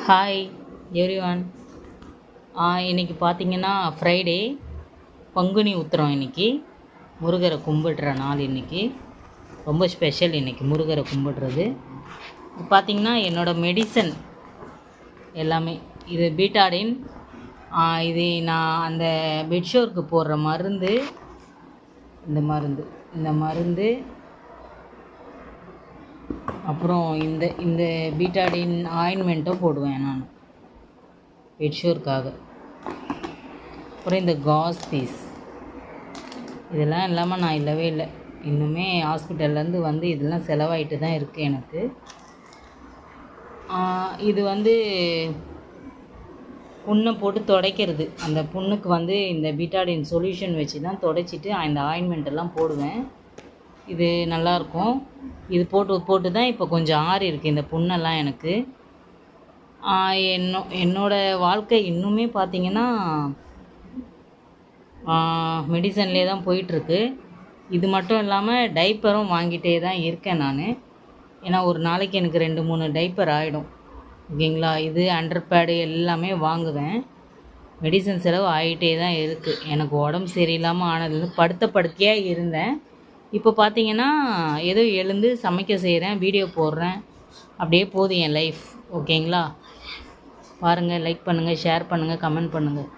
Hi everyone. இன்றைக்கி பார்த்தீங்கன்னா Friday, Panguni Uthiram. இன்றைக்கி முருகரை கும்பிடுற நாள். இன்றைக்கி ரொம்ப ஸ்பெஷல். இன்றைக்கி முருகரை கும்பிடுறது பார்த்திங்கன்னா என்னோடய மெடிசன் எல்லாமே இது பீட்டாடின். இது நான் அந்த பெட்ஷோருக்கு போடுற மருந்து. இந்த மருந்து அப்புறம் இந்த பீட்டாடின் ஆயின்மெண்ட்டும் போடுவேன் நான் பெட்ஷோருக்காக. அப்புறம் இந்த காஸ் பீஸ் இதெல்லாம் இல்லாமல் நான் இல்லவே இல்லை. இன்னுமே ஹாஸ்பிட்டல்லேருந்து வந்து இதெல்லாம் செலவாயிட்டு தான் இருக்குது எனக்கு. இது புண்ணை போட்டு துடைக்கிறது. அந்த புண்ணுக்கு இந்த பீட்டாடின் சொல்யூஷன் வச்சு தான் துடைச்சிட்டு இந்த ஆயின்மெண்ட்டெல்லாம் போடுவேன். இது நல்லாயிருக்கும். இது போட்டு தான் இப்போ கொஞ்சம் ஆறி இருக்குது இந்த புண்ணெல்லாம் எனக்கு. என்னோடய வாழ்க்கை இன்னுமே பார்த்திங்கன்னா மெடிசன்லேயே தான் போயிட்டுருக்கு. இது மட்டும் இல்லாமல் டைப்பரும் வாங்கிட்டே தான் இருக்கேன் நான். ஏன்னா ஒரு நாளைக்கு எனக்கு 2-3 டைப்பர் ஆகிடும். ஓகேங்களா. இது அண்டர் பேடு எல்லாமே வாங்குவேன். மெடிசன் செலவு ஆகிட்டே தான் இருக்குது. எனக்கு உடம்பு சரியில்லாமல் ஆனதுலேருந்து படுக்கையாக இருந்தேன். இப்போ பார்த்தீங்கன்னா ஏதோ எழுந்து சமைக்க செய்கிறேன், வீடியோ போடுறேன். அப்படியே போகுது என் லைஃப். ஓகேங்களா. பாருங்கள், லைக் பண்ணுங்கள், ஷேர் பண்ணுங்கள், கமெண்ட் பண்ணுங்கள்.